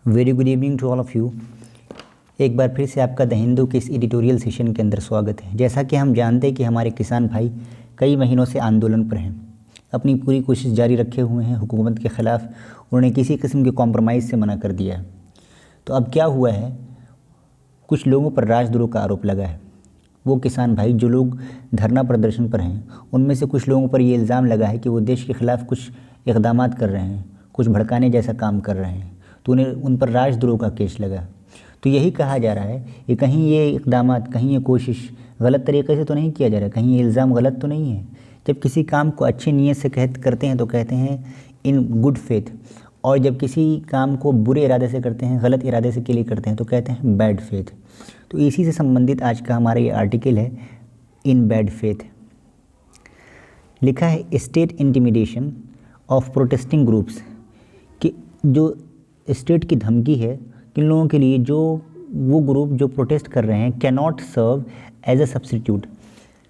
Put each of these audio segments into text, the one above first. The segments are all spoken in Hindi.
Very good evening to all of you. एक बार फिर से आपका द हिंदू के इस एडिटोरियल सेशन के अंदर स्वागत है। जैसा कि हम जानते हैं कि हमारे किसान भाई कई महीनों से आंदोलन पर हैं, अपनी पूरी कोशिश जारी रखे हुए हैं हुकूमत के ख़िलाफ़। उन्होंने किसी किस्म के कॉम्प्रोमाइज़ से मना कर दिया है। तो अब क्या हुआ है, कुछ लोगों पर राजद्रोह का आरोप लगा है। वो किसान भाई जो लोग धरना प्रदर्शन पर हैं, उनमें से कुछ लोगों पर ये इल्ज़ाम लगा है कि वो देश के ख़िलाफ़ कुछ इक़दामात कर रहे हैं, कुछ भड़काने जैसा काम कर रहे हैं, तो उन्हें उन पर राजद्रोह का केस लगा। तो यही कहा जा रहा है कि कहीं ये इक़दामात, कहीं ये कोशिश गलत तरीके से तो नहीं किया जा रहा है, कहीं ये इल्ज़ाम गलत तो नहीं है। जब किसी काम को अच्छी नीयत से करते हैं तो कहते हैं इन गुड फेथ, और जब किसी काम को बुरे इरादे से करते हैं, गलत इरादे से के लिए करते हैं तो कहते हैं बैड फेथ। तो इसी से संबंधित आज का हमारा ये आर्टिकल है, इन बैड फेथ। लिखा है state intimidation of protesting groups, कि जो स्टेट की धमकी है किन लोगों के लिए, जो वो ग्रुप जो प्रोटेस्ट कर रहे हैं, can not serve as a substitute.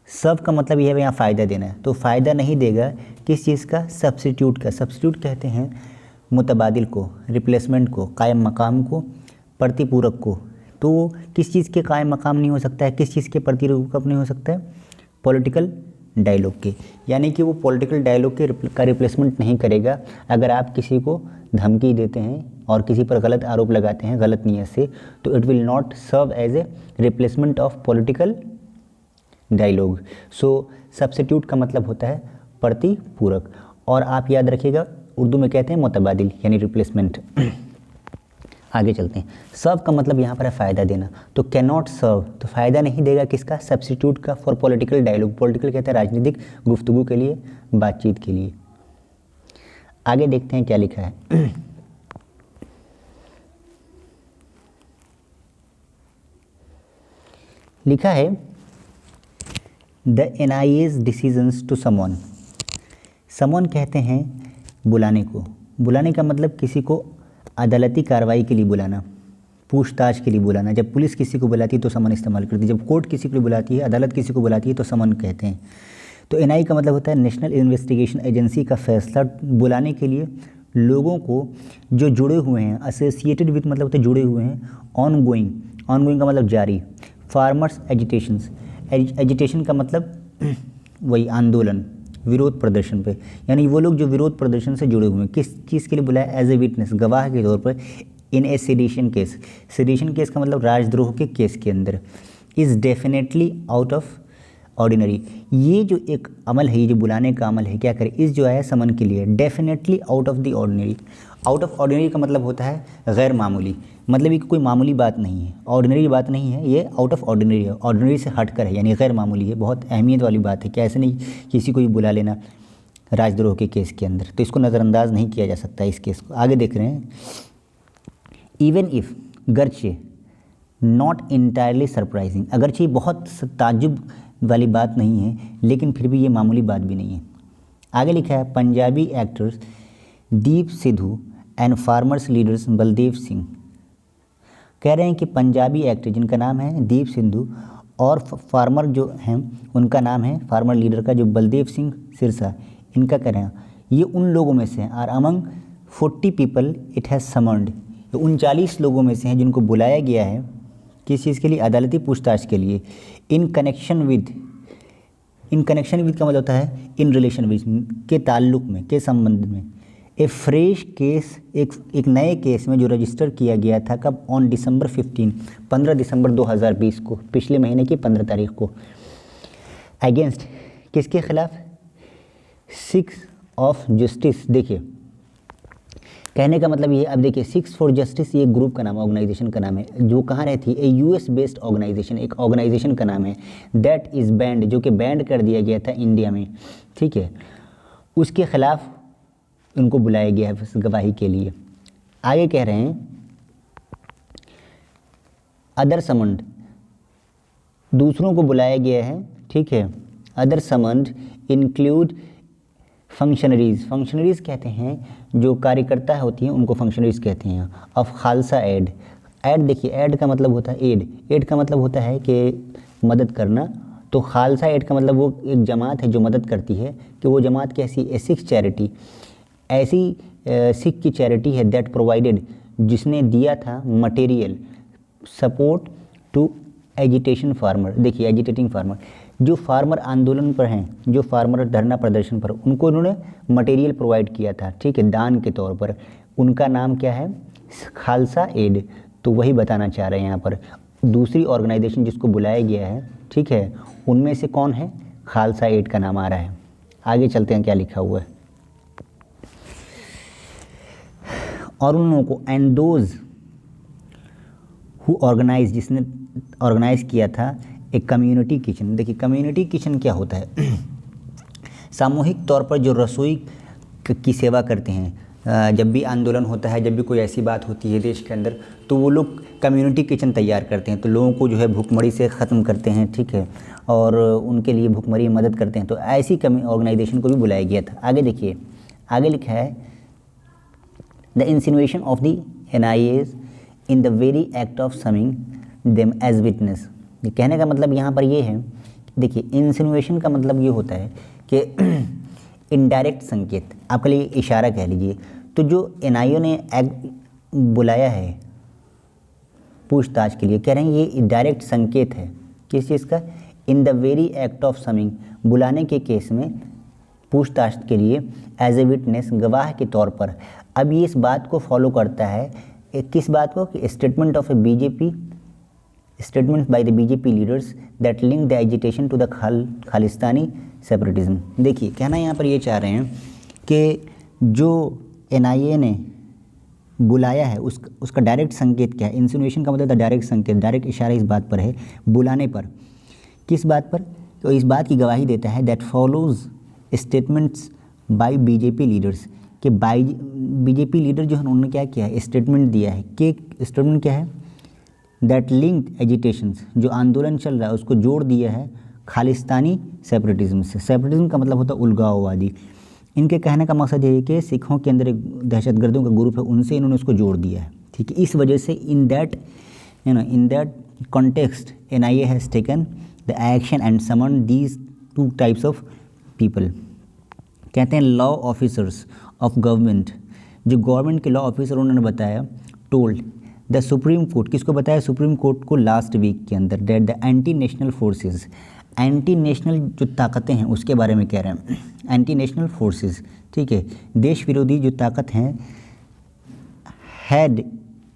Serve का मतलब यह है यहाँ फ़ायदा देना है, तो फ़ायदा नहीं देगा किस चीज़ का, सब्सिट्यूट का। सब्सिट्यूट कहते हैं मुतबादिल को, रिप्लेसमेंट को, कायम मकाम को, प्रतिपूरक को। तो किस चीज़ के कायम मकाम नहीं हो सकता है, किस चीज़ के प्रतिरूपक नहीं हो सकता है, पॉलिटिकल डायलॉग के। यानी कि वो पॉलिटिकल डायलॉग का रिप्लेसमेंट नहीं करेगा। अगर आप किसी को धमकी देते हैं और किसी पर गलत आरोप लगाते हैं गलत नीयत से, तो it will not serve as a replacement of political dialogue. So substitute का मतलब होता है प्रतिपूरक, और आप याद रखिएगा उर्दू में कहते हैं मुतबादिल यानी रिप्लेसमेंट। आगे चलते हैं। सर्व का मतलब यहाँ पर है फ़ायदा देना, तो कैन नॉट सर्व, तो फ़ायदा नहीं देगा किसका, सब्स्टिट्यूट का, फॉर पॉलिटिकल डायलॉग। पॉलिटिकल कहते हैं राजनीतिक गुफ्तगू के लिए, बातचीत के लिए। आगे देखते हैं क्या लिखा है। लिखा है the NIA's decisions to someone. Someone कहते हैं बुलाने को। बुलाने का मतलब किसी को अदालती कार्रवाई के लिए बुलाना, पूछताछ के लिए बुलाना। जब पुलिस किसी को बुलाती है तो समन इस्तेमाल करती है, जब कोर्ट किसी को बुलाती है, अदालत किसी को बुलाती है तो समन कहते हैं। तो NIA का मतलब होता है नेशनल इन्वेस्टिगेशन एजेंसी का फैसला बुलाने के लिए लोगों को जो जुड़े हुए हैं, एसोसिएटेड विद मतलब होते जुड़े हुए हैं, ऑन गोइंग, ऑन गोइंग का मतलब जारी, फार्मर्स एजिटेशंस, एजिटेशन का मतलब वही आंदोलन, विरोध प्रदर्शन पे, यानी वो लोग जो विरोध प्रदर्शन से जुड़े हुए हैं। किस चीज़ के लिए बुलाया, एज ए विटनेस, गवाह के तौर पर, इन ए सेडिशन केस। सेडिशन केस का मतलब राजद्रोह के केस के अंदर। Is definitely out of ordinary, ये जो एक अमल है, ये जो बुलाने का अमल है, क्या करें, इस जो आया समन के लिए, definitely out of the ordinary. Out of ordinary का मतलब होता है गैर मामूली, मतलब ये कोई मामूली बात नहीं है, ऑर्डिनरी बात नहीं है, ये आउट ऑफ ऑर्डिनरी है, ऑर्डिनरी से हटकर है, यानी गैर मामूली है, बहुत अहमियत वाली बात है। क्या ऐसे नहीं किसी को भी बुला लेना राजद्रोह के केस के अंदर, तो इसको नज़रअंदाज नहीं किया जा सकता इस केस को। आगे देख रहे हैं, इवन इफ़, गर्चे, नॉट इंटायरली सरप्राइजिंग, अगरचे बहुत ताज्जुब वाली बात नहीं है, लेकिन फिर भी ये मामूली बात भी नहीं है। आगे लिखा है Punjabi actors Deep Sidhu and farmers leaders Baldev Singh. कह रहे हैं कि पंजाबी एक्टर जिनका नाम है दीप सिद्धू और फार्मर जो हैं उनका नाम है, फार्मर लीडर का जो बलदेव सिंह सिरसा, इनका कह रहे हैं ये उन लोगों में से हैं, are among 40 people it has summoned, ये 39 लोगों में से हैं जिनको बुलाया गया है किस चीज़ के लिए, अदालती पूछताछ के लिए। In connection with, in connection with का मतलब होता है इन रिलेशन विद, के ताल्लुक़ में, के संबंध में। ए फ्रेश केस, एक नए केस में जो रजिस्टर किया गया था, कब, ऑन December 15 दिसंबर 2020 को, पिछले महीने की 15 तारीख को। अगेंस्ट, किसके खिलाफ, 6 ऑफ जस्टिस। देखिए कहने का मतलब ये, अब देखिए 6 फॉर जस्टिस ये ग्रुप का नाम है, ऑर्गेनाइजेशन का नाम है, जो कहाँ रहती है, ए US बेस्ड ऑर्गेनाइजेशन, एक ऑर्गेनाइजेशन का नाम है, दैट इज़ बैंड, जो कि बैंड कर दिया गया था इंडिया में, ठीक है, उसके खिलाफ उनको बुलाया गया है गवाही के लिए। आगे कह रहे हैं अदर समन्ड, दूसरों को बुलाया गया है, ठीक है। Other summoned include functionaries, functionaries कहते हैं जो कार्यकर्ता होती हैं उनको फंक्शनरीज कहते हैं। ऑफ खालसा एड, एड देखिए एड का मतलब होता है एड, एड का मतलब होता है कि मदद करना, तो खालसा एड का मतलब वो एक जमात है जो मदद करती है, कि वो जमात कैसी, ए सिख चैरिटी, ऐसी सिख की चैरिटी है दैट प्रोवाइडेड, जिसने दिया था material support to agitation farmer. देखिए एजिटेटिंग फार्मर, जो फार्मर आंदोलन पर हैं, जो फार्मर धरना प्रदर्शन पर, उनको उन्होंने मटेरियल प्रोवाइड किया था, ठीक है, दान के तौर पर। उनका नाम क्या है? खालसा एड। तो वही बताना चाह रहे हैं यहाँ पर। दूसरी ऑर्गेनाइजेशन जिसको बुलाया गया है, ठीक है, उनमें से कौन है? खालसा एड का नाम आ रहा है। आगे चलते हैं क्या लिखा हुआ है। और उन लोगों को एंड दोज हु ऑर्गेनाइज, जिसने ऑर्गेनाइज किया था एक कम्युनिटी किचन। देखिए कम्युनिटी किचन क्या होता है? सामूहिक तौर पर जो रसोई की सेवा करते हैं। जब भी आंदोलन होता है, जब भी कोई ऐसी बात होती है देश के अंदर, तो वो लोग कम्युनिटी किचन तैयार करते हैं, तो लोगों को जो है भूखमरी से ख़त्म करते हैं, ठीक है, और उनके लिए भूखमरी में मदद करते हैं। तो ऐसी ऑर्गेनाइजेशन को भी बुलाया गया था। आगे देखिए, आगे लिखा है the insinuation of the NIAs in the very act of summoning them as witness. ये कहने का मतलब यहाँ पर ये है, देखिए इंसिनुएशन का मतलब ये होता है कि इनडायरेक्ट संकेत, आपके लिए इशारा कह लीजिए। तो जो NIA ने एक्ट बुलाया है पूछताछ के लिए, कह रहे हैं ये डायरेक्ट संकेत है किस चीज़ का? इन the very act of summing, बुलाने के केस में पूछताछ के लिए एज ए विटनेस, गवाह के तौर पर। अब ये इस बात को फॉलो करता है, किस बात को? कि statement of a BJP, statement by the BJP leaders that link the agitation to the Khalistani separatism. देखिए कहना यहाँ पर ये चाह रहे हैं कि जो NIA ने बुलाया है उसका डायरेक्ट संकेत क्या है? इंसिनुएशन का मतलब डायरेक्ट संकेत, डायरेक्ट इशारा इस बात पर है, बुलाने पर। किस बात पर? तो इस बात की गवाही देता है that follows statements by BJP leaders, कि बाई BJP लीडर जो है उन्होंने क्या किया है? स्टेटमेंट दिया है। कि स्टेटमेंट क्या है? दैट लिंक एजिटेशंस, जो आंदोलन चल रहा है उसको जोड़ दिया है खालिस्तानी सेपरेटिज्म से। सेपरेटिज्म का मतलब होता है उलगाववादी। इनके कहने का मकसद ये है कि सिखों के अंदर एक दहशतगर्दों का ग्रुप है, उनसे इन्होंने उसको जोड़ दिया है, ठीक है। इस वजह से in that context NIA has taken the action and summon these two types of people. कहते हैं लॉ ऑफिसर्स ऑफ गवर्नमेंट, जो गवर्नमेंट के लॉ ऑफिसर उन्होंने बताया, टोल्ड द सुप्रीम कोर्ट, किसको बताया? सुप्रीम कोर्ट को लास्ट वीक के अंदर, that the anti national forces, anti national जो ताकतें हैं उसके बारे में कह रहे हैं, एंटी नेशनल फोर्सेस, ठीक है, देश विरोधी जो ताकत हैं, हैड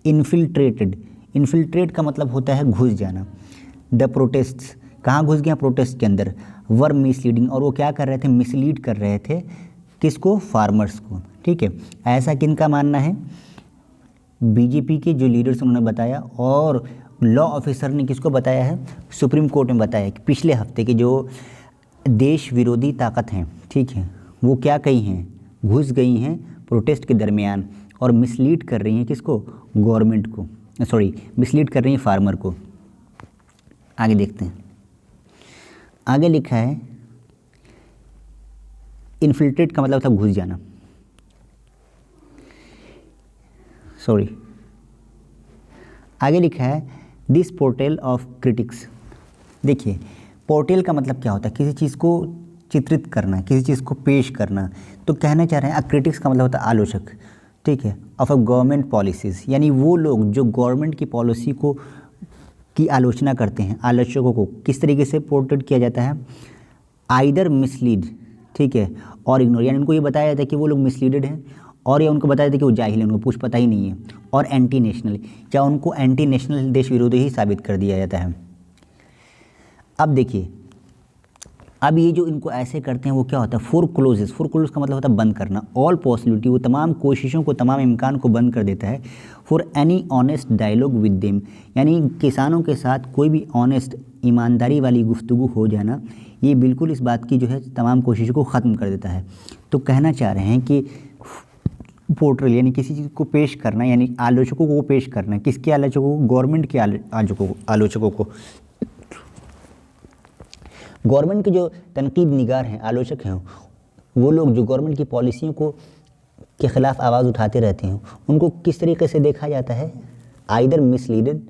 इन्फिल्ट्रेटेड, इन्फिल्ट्रेट का मतलब होता है घुस जाना, द प्रोटेस्ट्स, कहाँ घुस गया? प्रोटेस्ट के अंदर, वर मिसलीडिंग, और वो क्या कर रहे थे? मिसलीड कर रहे थे किसको? फार्मर्स को, ठीक है। ऐसा किनका मानना है? BJP के जो लीडर्स उन्होंने बताया, और लॉ ऑफिसर ने किसको बताया है? सुप्रीम कोर्ट में बताया कि पिछले हफ्ते के जो देश विरोधी ताकत हैं, ठीक है, वो क्या कही हैं? घुस गई हैं प्रोटेस्ट के दरमियान और मिसलीड कर रही हैं किसको? गवर्नमेंट को, सॉरी, मिसलीड कर रही हैं फार्मर को। आगे देखते हैं, आगे लिखा है इन्फिल्ट्रेट का मतलब था घुस जाना, सॉरी, आगे लिखा है दिस पोर्टेल ऑफ क्रिटिक्स। देखिए पोर्टेल का मतलब क्या होता है? किसी चीज़ को चित्रित करना, किसी चीज़ को पेश करना। तो कहना चाह रहे हैं क्रिटिक्स का मतलब होता है आलोचक, ठीक है, ऑफ अ गवर्नमेंट पॉलिसीज़, यानी वो लोग जो गवर्नमेंट की पॉलिसी को की आलोचना करते हैं। आलोचकों को किस तरीके से पोर्ट्रेट किया जाता है? आइदर मिसलीड, ठीक है, और इग्नोर, यानी उनको ये बताया जाता है कि वो लोग मिसलीडेड हैं, और या उनको बताया जाता है कि वो जाहिल हैं, उनको कुछ पता ही नहीं है, और एंटी नेशनल, या उनको एंटी नेशनल, देश विरोधी ही साबित कर दिया जाता है। अब देखिए, अब ये जो इनको ऐसे करते हैं वो क्या होता है? फोर क्लोजेस का मतलब होता है बंद करना, ऑल पॉसिबिलिटी, वो तमाम कोशिशों को, तमाम इम्कान को बंद कर देता है। For any honest dialogue with them, यानी किसानों के साथ कोई भी ऑनेस्ट, ईमानदारी वाली गुफ्तगू हो जाना, ये बिल्कुल इस बात की जो है तमाम कोशिशों को ख़त्म कर देता है। तो कहना चाह रहे हैं कि पोर्ट्रेल यानी किसी चीज़ को पेश करना, यानी आलोचकों को पेश करना, किसके आलोचकों को? गवर्नमेंट के आलोचकों को। गवर्नमेंट के जो तनकीद निगार हैं, आलोचक हैं, वो लोग जो गवर्नमेंट की पॉलिसियों को के ख़िलाफ़ आवाज़ उठाते रहते हैं, उनको किस तरीके से देखा जाता है? आइदर मिसलीडेड,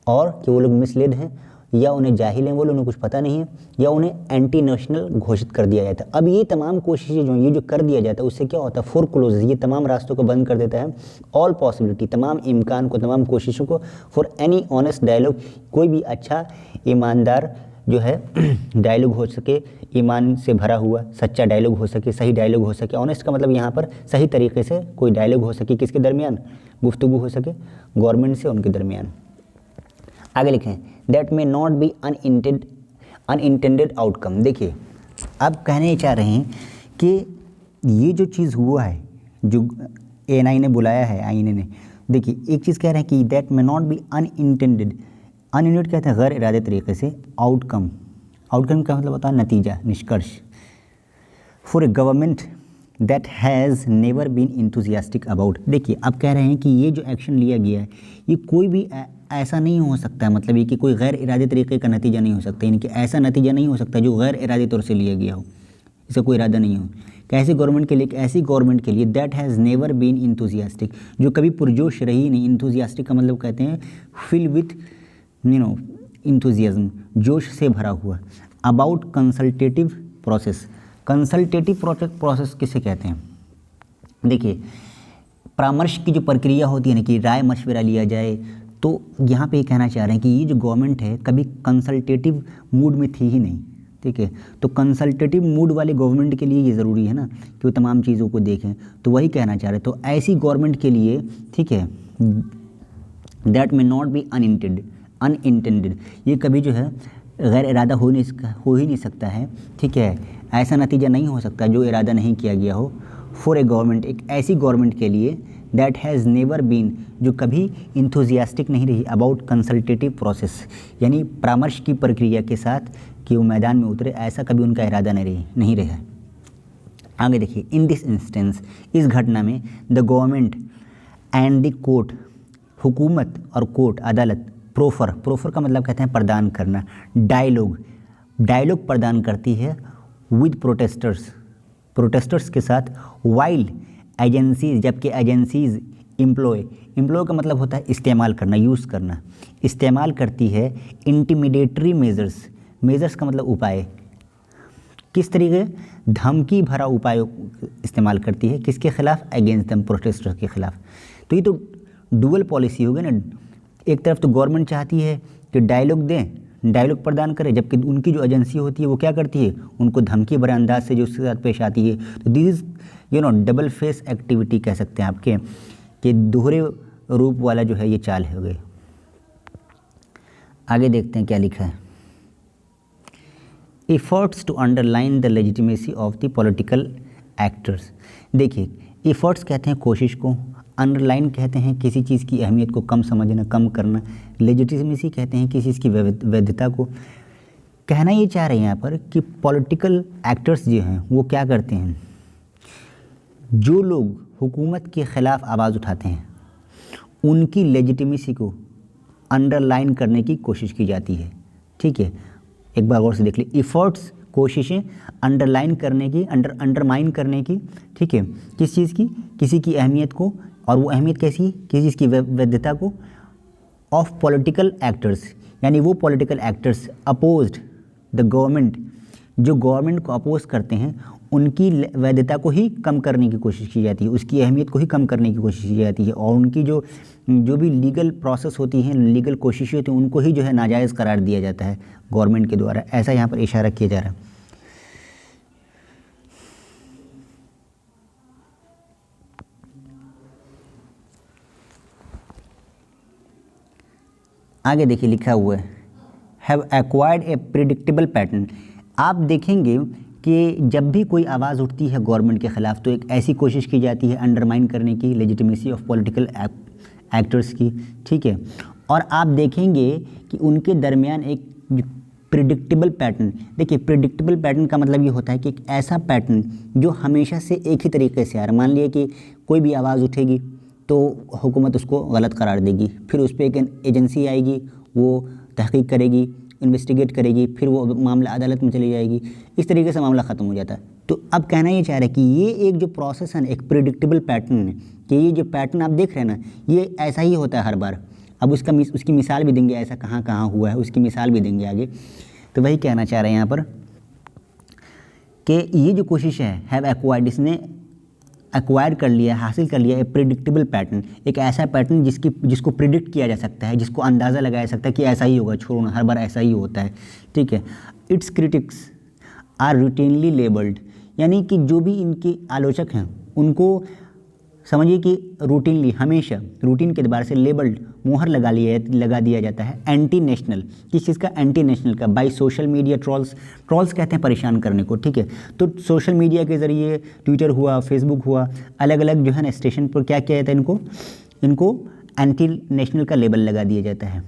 और कि वो लोग मिसलीड हैं, या उन्हें जाहिल हैं वो लोग, उन्हें कुछ पता नहीं है, या उन्हें एंटी नेशनल घोषित कर दिया जाता है। अब ये तमाम कोशिशें जो ये जो कर दिया जाता है उससे क्या होता है, फोरक्लोज, ये तमाम रास्तों को बंद कर देता है, ऑल पॉसिबिलिटी, तमाम इम्कान को, तमाम कोशिशों को, फॉर एनी ऑनेस्ट डायलॉग, कोई भी अच्छा ईमानदार जो है डायलॉग हो सके, ईमान से भरा हुआ सच्चा डायलॉग हो सके, सही डायलॉग हो सके। ऑनेस्ट का मतलब यहाँ पर सही तरीके से कोई डायलॉग हो सके, किसके दरमियान, गुफ्तगू हो सके गवर्नमेंट से उनके दरमियान। आगे लिखें, that may not be unintended outcome. देखिए अब कहने चाह रहे हैं कि ये जो चीज़ हुआ है, जो एएनआई ने बुलाया है, आईएनए ने, देखिए एक चीज़ कह रहे हैं कि that may not be unintended, unintended कहते हैं गैर इरादे तरीके से, आउटकम, आउटकम का मतलब होता है नतीजा, निष्कर्ष, for a government that has never been enthusiastic about. देखिए अब कह रहे हैं कि ये जो एक्शन लिया गया है ये कोई भी ऐसा नहीं हो सकता है, मतलब ये कि कोई गैर इरादे तरीके का नतीजा नहीं हो सकता, यानी कि ऐसा नतीजा नहीं हो सकता जो गैर इरादे तौर से लिया गया हो, इसका कोई इरादा नहीं हो। कैसी गवर्नमेंट के लिए, ऐसी गवर्नमेंट के लिए that has never been enthusiastic, जो कभी पुरजोश रही नहीं। इंथुजियास्टिक का मतलब कहते हैं फिल विथ इंथुजियाज्म, जोश से भरा हुआ। About consultative process, consultative process किसे कहते हैं, देखिए परामर्श की जो प्रक्रिया होती है ना, कि राय मशवरा लिया जाए, तो यहाँ पे ये कहना चाह रहे हैं कि ये जो गवर्नमेंट है कभी कंसल्टेटिव मूड में थी ही नहीं, ठीक है। तो कंसल्टेटिव मूड वाले गवर्नमेंट के लिए ये ज़रूरी है ना कि वो तमाम चीज़ों को देखें, तो वही कहना चाह रहे हैं। तो ऐसी गवर्नमेंट के लिए, ठीक है, that may not be unintended, ये कभी जो है गैर इरादा हो ही नहीं सकता है, ठीक है, ऐसा नतीजा नहीं हो सकता जो इरादा नहीं किया गया हो। फॉर ए गवर्नमेंट, एक ऐसी गवर्नमेंट के लिए दैट हैज़ नेवर बीन, जो कभी इंथुजियास्टिक नहीं रही, अबाउट कंसल्टेटिव प्रोसेस, यानी परामर्श की प्रक्रिया के साथ कि वो मैदान में उतरे, ऐसा कभी उनका इरादा नहीं रहा। आगे देखिए, इन दिस इंस्टेंस, इस घटना में the government and the court, हुकूमत और कोर्ट, अदालत, प्रोफर का मतलब कहते हैं प्रदान करना, डायलॉग प्रदान करती है विद प्रोटेस्टर्स के साथ, वाइल एजेंसीज, जबकि एजेंसीज एम्प्लॉय का मतलब होता है इस्तेमाल करना, यूज़ करना, इस्तेमाल करती है इंटिमिडेटरी मेजर्स का मतलब उपाय, किस तरीके, धमकी भरा उपाय इस्तेमाल करती है, किसके खिलाफ, अगेंस्ट दम, प्रोटेस्टर्स के खिलाफ। तो ये तो डुअल पॉलिसी हो गई ना, एक तरफ तो गवर्नमेंट चाहती है कि डायलॉग प्रदान करे, जबकि उनकी जो एजेंसी होती है वो क्या करती है, उनको धमकी भरे अंदाज से जो उसके साथ पेश आती है। तो this is double face activity कह सकते हैं आपके, कि दोहरे रूप वाला जो है ये चाल हो गई। आगे देखते हैं क्या लिखा है, efforts to underline the legitimacy of the political actors. देखिए एफर्ट्स कहते हैं कोशिश को, अंडरलाइन कहते हैं किसी चीज़ की अहमियत को कम समझना, कम करना, लेजिटिमेसी कहते हैं किसी चीज़ की वैधता को। कहना ये चाह रहे हैं यहाँ पर कि पॉलिटिकल एक्टर्स जो हैं वो क्या करते हैं, जो लोग हुकूमत के ख़िलाफ़ आवाज़ उठाते हैं उनकी लेजिटिमेसी को अंडरलाइन करने की कोशिश की जाती है, ठीक है। एक बार गौर से देख लीजिए, एफर्ट्स कोशिशें, अंडरलाइन करने की, अंडरमाइन करने की, ठीक है, किस चीज़ की, किसी की अहमियत को, और वो अहमियत कैसी, किसी चीज़ की वैधता को, ऑफ पॉलिटिकल एक्टर्स, यानी वो political actors opposed the government, जो गवर्नमेंट को अपोज करते हैं, उनकी वैधता को ही कम करने की कोशिश की जाती है, उसकी अहमियत को ही कम करने की कोशिश की जाती है, और उनकी जो भी लीगल प्रोसेस होती हैं, लीगल कोशिशें होती हैं, उनको ही जो है नाजायज़ करार दिया जाता है गवर्नमेंट के द्वारा। ऐसा यहाँ पर इशारा किया जा रहा है। आगे देखिए लिखा हुआ है, have acquired A predictable pattern. आप देखेंगे कि जब भी कोई आवाज़ उठती है गवर्नमेंट के ख़िलाफ़ तो एक ऐसी कोशिश की जाती है अंडरमाइन करने की लेजिटिमेसी ऑफ पॉलिटिकल एक्टर्स की, ठीक है। और आप देखेंगे कि उनके दरमियान एक प्रिडिक्टेबल पैटर्न, देखिए प्रिडिक्टेबल पैटर्न का मतलब ये होता है कि एक ऐसा पैटर्न जो हमेशा से एक ही तरीके से आ रहा है। मान लिया कि कोई भी आवाज़ उठेगी तो हुकूमत उसको गलत करार देगी, फिर उस पर एक एजेंसी आएगी, वो तहकीक करेगी, इन्वेस्टिगेट करेगी, फिर वो मामला अदालत में चली जाएगी, इस तरीके से मामला ख़त्म हो जाता है। तो अब कहना ये चाह रहा है कि ये एक जो प्रोसेस है ना, एक प्रिडिक्टेबल पैटर्न है, कि ये जो पैटर्न आप देख रहे हैं ना, ये ऐसा ही होता है हर बार। अब उसकी मिसाल भी देंगे, ऐसा कहाँ कहाँ हुआ है उसकी मिसाल भी देंगे आगे। तो वही कहना चाह रहे हैं यहाँ पर कि ये जो कोशिश है हैव एक्वायर्ड, इसने एक्वायर कर लिया, हासिल कर लिया ए प्रिडिक्टेबल पैटर्न, एक ऐसा पैटर्न जिसको प्रिडिक्ट किया जा सकता है, जिसको अंदाज़ा लगाया जा सकता है कि ऐसा ही होगा, छोड़ो ना, हर बार ऐसा ही होता है, ठीक है। Its critics are routinely labelled, यानी कि जो भी इनके आलोचक हैं उनको समझिए कि रूटीनली, हमेशा रूटीन के एतबार से लेबल्ड, मोहर लगा दिया जाता है एंटी नेशनल, किस चीज़ का, एंटी नेशनल का, by social media trolls. Trolls कहते हैं परेशान करने को, ठीक है। तो सोशल मीडिया के ज़रिए ट्विटर हुआ, फेसबुक हुआ, अलग अलग जो है ना स्टेशन पर क्या किया जाता है, इनको एंटी नेशनल का लेबल लगा दिया जाता है।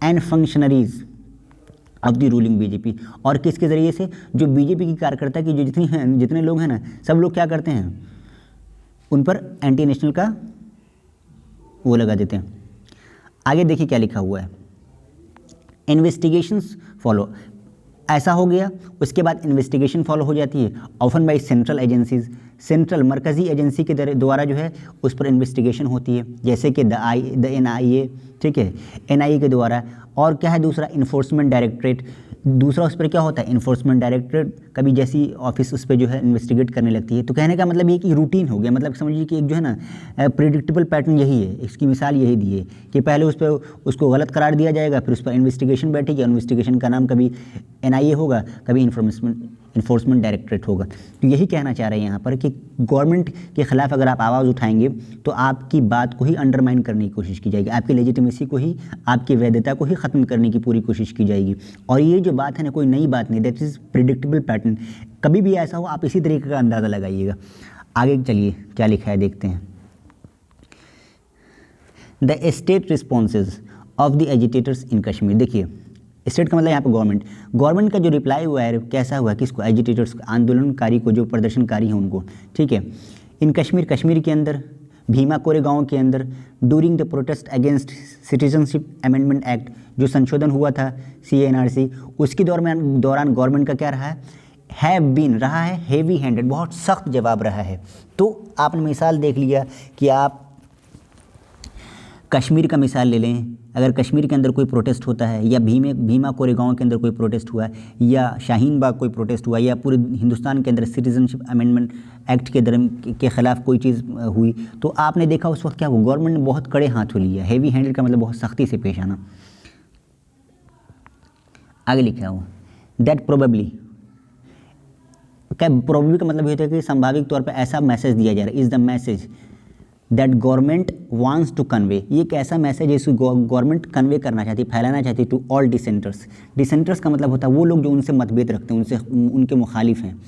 And functionaries of the ruling BJP, और किसके ज़रिए से, जो बीजेपी की कार्यकर्ता की जो जितने लोग हैं ना, सब लोग क्या करते हैं, उन पर एंटी नेशनल का वो लगा देते हैं। आगे देखिए क्या लिखा हुआ है, इन्वेस्टिगेशंस फॉलो, ऐसा हो गया, उसके बाद इन्वेस्टिगेशन फॉलो हो जाती है, often by central agencies, central मरकज़ी एजेंसी के द्वारा जो है उस पर इन्वेस्टिगेशन होती है, जैसे कि द NIA, ठीक है, NIA के द्वारा। और क्या है दूसरा, इन्फोर्समेंट डायरेक्टरेट, दूसरा उस पर क्या होता है, इन्फोर्समेंट डायरेक्टरेट, कभी जैसी ऑफिस उस पर जो है इन्वेस्टिगेट करने लगती है। तो कहने का मतलब ये कि रूटीन हो गया, मतलब समझिए कि एक जो है ना प्रिडिक्टेबल पैटर्न यही है, इसकी मिसाल यही दी है कि पहले उस पर उसको गलत करार दिया जाएगा, फिर उस पर इन्वेस्टिगेशन बैठेगी, इन्वेस्टिगेशन का नाम कभी NIA होगा, कभी इन्फोर्समेंट डायरेक्टरेट होगा। तो यही कहना चाह रहे हैं यहाँ पर कि गवर्नमेंट के ख़िलाफ़ अगर आप आवाज़ उठाएंगे तो आपकी बात को ही अंडरमाइन करने की कोशिश की जाएगी, आपकी लेजिटिमेसी को ही, आपकी वैधता को ही ख़त्म करने की पूरी कोशिश की जाएगी। और ये जो बात है ना, कोई नई बात नहीं, दैट इज़ प्रिडिक्टेबल पैटर्न, कभी भी ऐसा हो आप इसी तरीके का अंदाज़ा लगाइएगा। आगे चलिए क्या लिखा है देखते हैं। The state responses of the agitators in Kashmir, देखिए स्टेट का मतलब यहाँ पर गवर्नमेंट का जो रिप्लाई हुआ है कैसा हुआ है, किसको, एजिटेटर्स, आंदोलनकारी को, जो प्रदर्शनकारी हैं उनको, ठीक है। इन कश्मीर के अंदर, भीमा कोरेगांव के अंदर, during the protest against citizenship amendment act, जो संशोधन हुआ था CNRC, उसके दौरान गवर्नमेंट का क्या रहा है, हेवी हैंडेड, बहुत सख्त जवाब रहा है। तो आपने मिसाल देख लिया कि आप कश्मीर का मिसाल ले लें, अगर कश्मीर के अंदर कोई प्रोटेस्ट होता है, या भीमा कोरेगांव के अंदर कोई प्रोटेस्ट हुआ, या शाहीन बाग कोई प्रोटेस्ट हुआ, या पूरे हिंदुस्तान के अंदर सिटीजनशिप अमेंडमेंट एक्ट के ख़िलाफ़ कोई चीज़ हुई, तो आपने देखा उस वक्त क्या हुआ, गवर्नमेंट ने बहुत कड़े हाथों लिया, हेवी हैंडेड का मतलब बहुत सख्ती से पेश आना। आगे लिखा हुआ दैट प्रोबेबली का मतलब ये होता है कि संभाविक तौर पर ऐसा मैसेज दिया जा रहा है, is the message that government wants to convey, ये एक ऐसा मैसेज है जिसको गवर्नमेंट कन्वे करना चाहती है, फैलाना चाहती है टू ऑल डिसेंटर्स का मतलब होता है वो लोग जो उनसे मतभेद रखते हैं, उनके मुखालिफ हैं,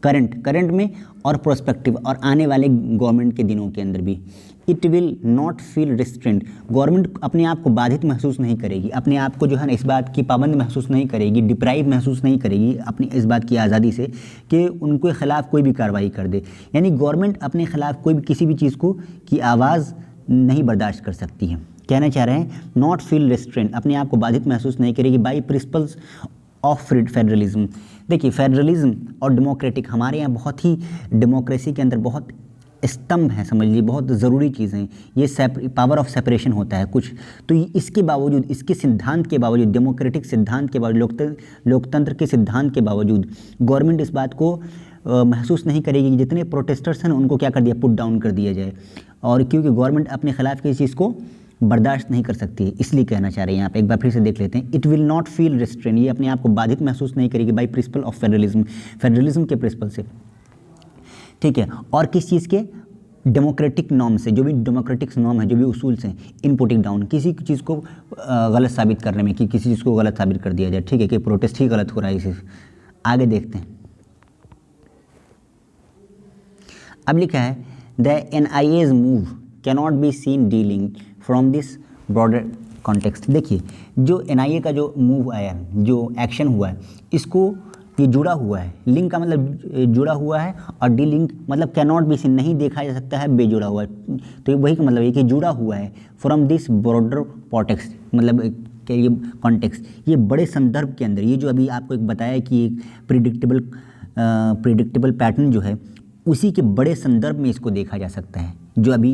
करंट में और प्रोस्पेक्टिव, और आने वाले गवर्नमेंट के दिनों के अंदर भी। It will not feel restraint, government अपने आप को बाधित महसूस नहीं करेगी, अपने आप को जो है ना इस बात की पाबंद महसूस नहीं करेगी, डिप्राइव महसूस नहीं करेगी अपनी इस बात की आज़ादी से कि उनके ख़िलाफ़ कोई भी कार्रवाई कर दे। यानी गवर्नमेंट अपने ख़िलाफ़ कोई भी किसी भी चीज़ को की आवाज़ नहीं बर्दाश्त कर सकती है। कहना चाह रहे हैं नॉट फील रिस्ट्रेंट, अपने आप को बाधित महसूस नहीं करेगी बाई प्रिंसिपल्स ऑफ फेडरलिज्म। देखिए फेडरलिज्म और डेमोक्रेटिक, हमारे यहाँ बहुत ही डेमोक्रेसी के अंदर बहुत स्तंभ है, समझ लीजिए बहुत ज़रूरी चीज़ें, ये पावर ऑफ सेपरेशन होता है कुछ, तो इसके बावजूद, इसके सिद्धांत के बावजूद, डेमोक्रेटिक सिद्धांत के बावजूद, लोकतंत्र के सिद्धांत के बावजूद गवर्नमेंट इस बात को महसूस नहीं करेगी कि जितने प्रोटेस्टर्स हैं उनको क्या कर दिया, पुट डाउन कर दिया जाए, और क्योंकि गवर्नमेंट अपने खिलाफ किसी चीज़ को बर्दाश्त नहीं कर सकती है, इसलिए कहना चाह रहे हैं यहाँ पे। एक बार फिर से देख लेते हैं, it will not feel restrain, ये अपने आप को बाधित महसूस नहीं करेगी बाई प्रिंसिपल ऑफ फेडरलिज्म के प्रिंसिपल से, ठीक है। और किस चीज़ के, डेमोक्रेटिक नॉर्म से, जो भी डेमोक्रेटिक नॉर्म है, जो भी उसूल से, इन पुटिंग डाउन, किसी चीज़ को गलत साबित करने में, कि किसी चीज़ को गलत साबित कर दिया जाए, ठीक है, कि प्रोटेस्ट ही गलत हो रहा है इसे। आगे देखते हैं, अब लिखा है the NIA's move cannot be seen dealing from this broader context. देखिए जो NIA का जो मूव आया है, जो एक्शन हुआ है, इसको ये जुड़ा हुआ है, लिंक का मतलब जुड़ा हुआ है, और डी लिंक मतलब कैनॉट बी सीन, नहीं देखा जा सकता है, बेजुड़ा हुआ है, तो वही का मतलब है कि जुड़ा हुआ है फ्रॉम दिस ब्रॉडर कॉन्टेक्स्ट, मतलब ये कॉन्टेक्स्ट, ये बड़े संदर्भ के अंदर, ये जो अभी आपको एक बताया कि एक प्रिडिक्टेबल पैटर्न जो है, उसी के बड़े संदर्भ में इसको देखा जा सकता है, जो अभी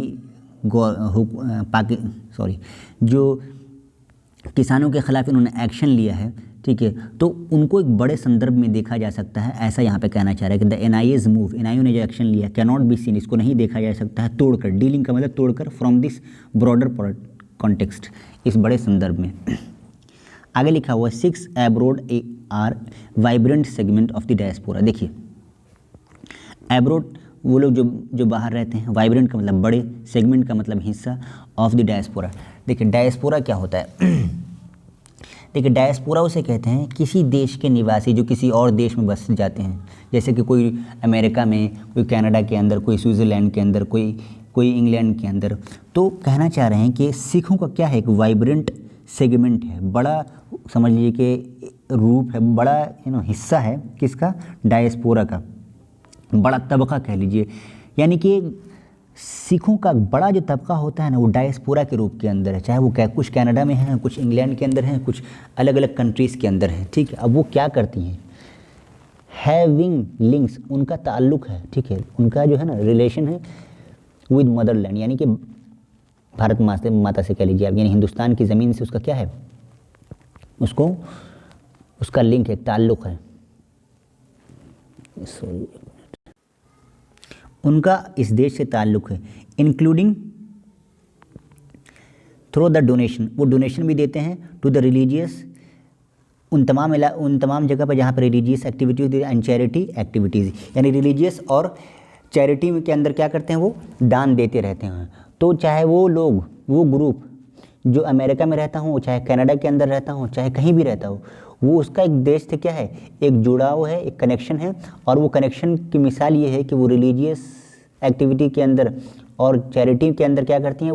जो किसानों के खिलाफ इन्होंने एक्शन लिया है, ठीक है, तो उनको एक बड़े संदर्भ में देखा जा सकता है, ऐसा यहाँ पे कहना चाह रहा है कि द एनआईएज मूव, एनआईओ ने जो एक्शन लिया कैन नॉट बी सीन, इसको नहीं देखा जा सकता है तोड़कर, डीलिंग का मतलब तोड़कर, फ्रॉम दिस ब्रॉडर कॉन्टेक्स्ट, इस बड़े संदर्भ में। आगे लिखा हुआ 6 abroad are vibrant segment of the diaspora. देखिए एब्रोड वो लोग जो बाहर रहते हैं, वाइब्रेंट का मतलब बड़े, सेगमेंट का मतलब हिस्सा, ऑफ द डायस्पोरा। देखिए डायस्पोरा क्या होता है? देखिए डायस्पोरा उसे कहते हैं किसी देश के निवासी जो किसी और देश में बस जाते हैं, जैसे कि कोई अमेरिका में, कोई कनाडा के अंदर, कोई स्विट्ज़रलैंड के अंदर, कोई इंग्लैंड के अंदर। तो कहना चाह रहे हैं कि सिखों का क्या है, एक वाइब्रेंट सेगमेंट है, बड़ा समझ लीजिए कि रूप है, बड़ा हिस्सा है किसका, डायस्पोरा का, बड़ा तबका कह लीजिए। यानी कि सिखों का बड़ा जो तबका होता है ना, वो डायस्पोरा के रूप के अंदर है, चाहे वो कुछ कनाडा में हैं, कुछ इंग्लैंड के अंदर हैं, कुछ अलग अलग कंट्रीज़ के अंदर हैं, ठीक है। अब वो क्या करती हैं, हैविंग लिंक्स, उनका ताल्लुक़ है, ठीक है, उनका जो है ना रिलेशन है विद मदरलैंड, यानी कि भारत माता से कह लीजिए आप, यानी हिंदुस्तान की ज़मीन से उसका क्या है, उसका लिंक है, ताल्लुक़ है, उनका इस देश से ताल्लुक़ है, इंक्लूडिंग थ्रू द डोनेशन, वो डोनेशन भी देते हैं टू द रिलीजियस, उन तमाम जगह पर जहाँ पर religious activities and charity activities, यानी रिलीजियस और चैरिटी के अंदर क्या करते हैं, वो दान देते रहते हैं। तो चाहे वो लोग, वो ग्रुप जो अमेरिका में रहता हो, चाहे कनाडा के अंदर रहता हो, चाहे कहीं भी रहता हो, वो उसका एक देश से क्या है, एक जुड़ाव है, एक कनेक्शन है। और वो कनेक्शन की मिसाल ये है कि वो रिलीजियस एक्टिविटी के अंदर और चैरिटी के अंदर क्या करती हैं,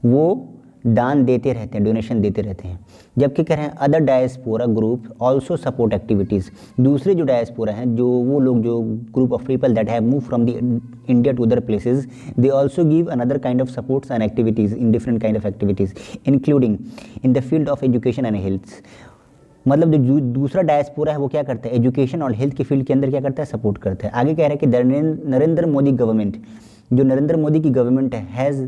वो दान देते रहते हैं, डोनेशन देते रहते हैं। जबकि कह रहे हैं other diaspora group also support activities, दूसरे जो डायस्पोरा हैं, जो वो लोग जो group of people that have move from the India to other places, they also give another kind of supports and activities in different kind of activities including in the field of education and health. मतलब जो दूसरा डायस्पोरा है वो क्या करता है, एजुकेशन और हेल्थ के फील्ड के अंदर क्या करता है, सपोर्ट करता है। आगे कह रहा है कि नरेंद्र मोदी गवर्नमेंट, जो नरेंद्र मोदी की गवर्नमेंट है, हैज़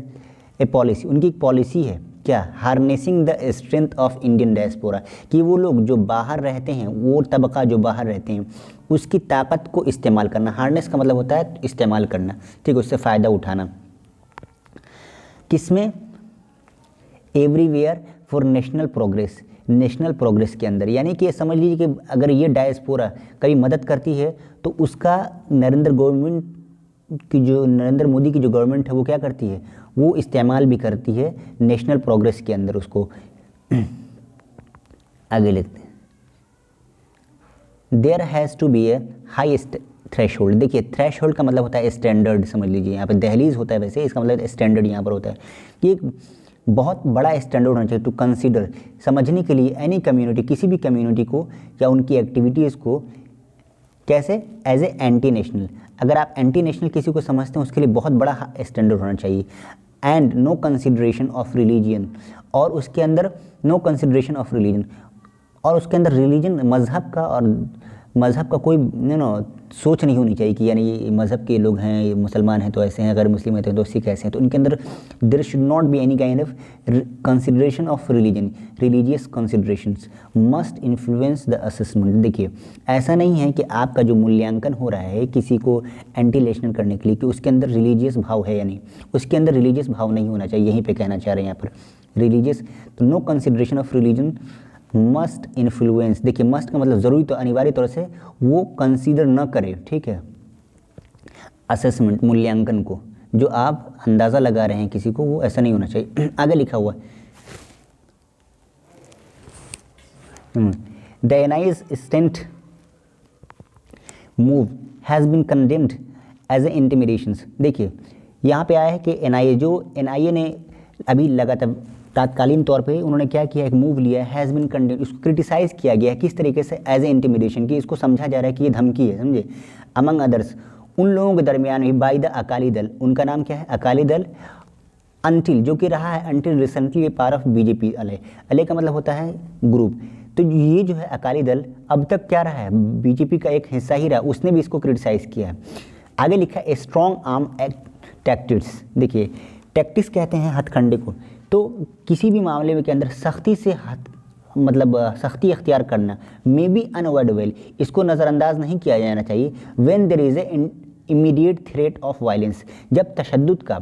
ए पॉलिसी, उनकी एक पॉलिसी है क्या, harnessing the strength of Indian diaspora, कि वो लोग जो बाहर रहते हैं, वो तबका जो बाहर रहते हैं, उसकी ताकत को इस्तेमाल करना। हार्नेस का मतलब होता है इस्तेमाल करना, ठीक है, उससे फ़ायदा उठाना। किसमें, everywhere for national progress, national progress के अंदर। यानी कि समझ लीजिए कि अगर ये डायस्पोरा कभी मदद करती है तो उसका नरेंद्र मोदी की जो गवर्नमेंट है वो क्या करती है, वो इस्तेमाल भी करती है नेशनल प्रोग्रेस के अंदर उसको। आगे लिखते हैं, there has to be a high threshold. देखिए थ्रेशोल्ड का मतलब होता है स्टैंडर्ड, समझ लीजिए यहाँ पे दहलीज होता है, वैसे इसका मतलब स्टैंडर्ड यहाँ पर होता है कि एक बहुत बड़ा स्टैंडर्ड होना चाहिए टू कंसीडर, समझने के लिए एनी कम्युनिटी, किसी भी कम्युनिटी को या उनकी एक्टिविटीज़ को कैसे, एज ए एंटी नेशनल। अगर आप एंटी नेशनल किसी को समझते हैं उसके लिए बहुत बड़ा स्टैंडर्ड होना चाहिए। And no consideration of religion, और उसके अंदर नो कंसिडरेशन ऑफ रिलीजन, और उसके अंदर रिलीजन, मज़हब का और मज़हब का कोई सोच नहीं होनी चाहिए कि यानी ये मज़हब के लोग हैं, ये मुसलमान हैं तो ऐसे हैं, अगर मुस्लिम हैं तो सिख ऐसे हैं, तो उनके अंदर there should not be any kind of consideration of religion, religious considerations must influence the assessment. देखिए ऐसा नहीं है कि आपका जो मूल्यांकन हो रहा है किसी को एंटी नेशनल करने के लिए कि उसके अंदर रिलीजियस भाव है या नहीं, उसके अंदर रिलीजियस भाव नहीं होना चाहिए, यहीं पर कहना चाह रहे हैं यहाँ पर रिलीजियस। तो no consideration of religion must influence, देखिए मस्ट का मतलब ज़रूरी, तो अनिवार्य तौर से वो कंसीडर न करे, ठीक है, असेसमेंट, मूल्यांकन को, जो आप अंदाज़ा लगा रहे हैं किसी को, वो ऐसा नहीं होना चाहिए। आगे लिखा हुआ the NIA's stent move has been condemned as a intimidations. देखिए यहाँ पे आया है कि एनआईए ने अभी लगातार तात्कालीन तौर पे उन्होंने क्या किया, एक मूव लिया, हैज़ बीन कंडेम्ड, उसको क्रिटिसाइज़ किया गया है, किस तरीके से, एज ए इंटिमिडेशन, कि इसको समझा जा रहा है कि ये धमकी है, समझे, अमंग अदर्स, उन लोगों के दरमियान भी, बाय द अकाली दल, उनका नाम क्या है, अकाली दल, अनटिल, जो कि रहा है until recently A part of BJP, अले का मतलब होता है ग्रुप। तो ये जो है अकाली दल अब तक क्या रहा है, बीजेपी का एक हिस्सा ही रहा, उसने भी इसको क्रिटिसाइज़ किया है। आगे लिखा है स्ट्रॉन्ग आर्म टैक्टिक्स। देखिए टैक्टिस कहते हैं हथकंडे को। तो किसी भी मामले में के अंदर सख्ती से सख्ती अख्तियार करना मे बी अनअवॉइडेबल, इसको नज़रअंदाज नहीं किया जाना चाहिए। When there is a immediate threat of violence, जब तशद्दुद का,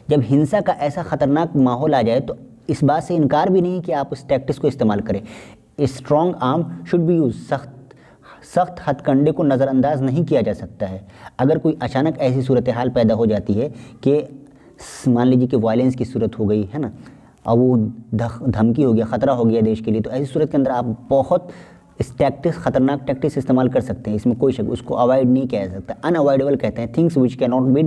जब हिंसा का ऐसा ख़तरनाक माहौल आ जाए तो इस बात से इनकार भी नहीं कि आप उस टैक्टिस को इस्तेमाल करें। Strong arm should be use, सख्त हथकंडे को नज़रअंदाज नहीं किया जा सकता है। अगर कोई अचानक ऐसी सूरत हाल पैदा हो जाती है कि मान लीजिए कि वायलेंस की सूरत हो गई है ना, और वो धमकी हो गया, ख़तरा हो गया देश के लिए, तो ऐसी सूरत के अंदर आप बहुत खतरनाक टैक्टिस इस्तेमाल कर सकते हैं, इसमें कोई शक, उसको अवॉइड नहीं किया जा सकता। अनअवॉइडेबल कहते हैं, things which can not be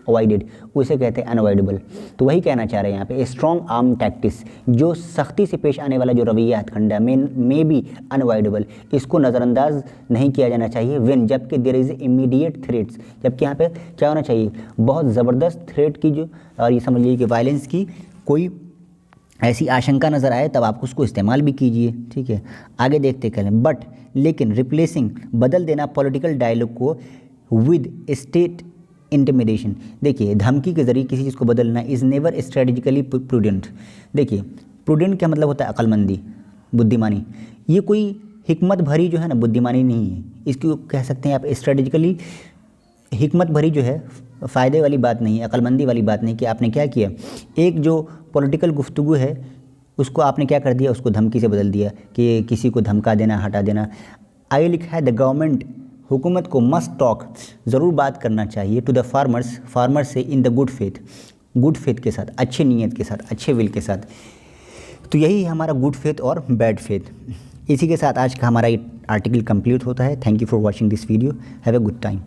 avoided, उसे कहते हैं अनअवॉइडेबल। तो वही कहना चाह रहे हैं यहाँ पे, स्ट्रॉन्ग आर्म टैक्टिस, जो सख्ती से पेश आने वाला जो रवैया हथकंडा मे बी अनअवॉइडेबल, इसको नज़रअंदाज नहीं किया जाना चाहिए। व्हेन, जबकि देयर इज़ इमीडिएट थ्रेट्स, जबकि यहाँ पे क्या होना चाहिए, बहुत ज़बरदस्त थ्रेट की जो, और ये समझ लीजिए कि वायलेंस की कोई ऐसी आशंका नज़र आए तब आप उसको इस्तेमाल भी कीजिए। ठीक है, आगे देखते करें। बट लेकिन रिप्लेसिंग, बदल देना पॉलिटिकल डायलॉग को विद स्टेट इंटिमिडेशन, देखिए धमकी के ज़रिए किसी चीज़ को बदलना इज़ नेवर स्ट्रेटेजिकली प्रूडेंट। देखिए प्रूडेंट क्या मतलब होता है, अक्लमंदी, बुद्धिमानी। ये कोई हिकमत भरी जो है ना बुद्धिमानी नहीं है, इसको कह सकते हैं आप स्ट्रेटेजिकली हिकमत भरी जो है, फ़ायदे वाली बात नहीं है, अक्लमंदी वाली बात नहीं कि आपने क्या किया, एक जो पॉलिटिकल गुफ्तगू है उसको आपने क्या कर दिया, उसको धमकी से बदल दिया कि किसी को धमका देना, हटा देना। आगे लिखा है द गवर्नमेंट, हुकूमत को मस्ट टॉक, ज़रूर बात करना चाहिए टू द फार्मर्स से इन द गुड फेथ के साथ, अच्छे नीयत के साथ, अच्छे विल के साथ। तो यही हमारा गुड फेथ और बैड फेथ। इसी के साथ आज का हमारा ये आर्टिकल कंप्लीट होता है। Thank you for watching this video, have a good time.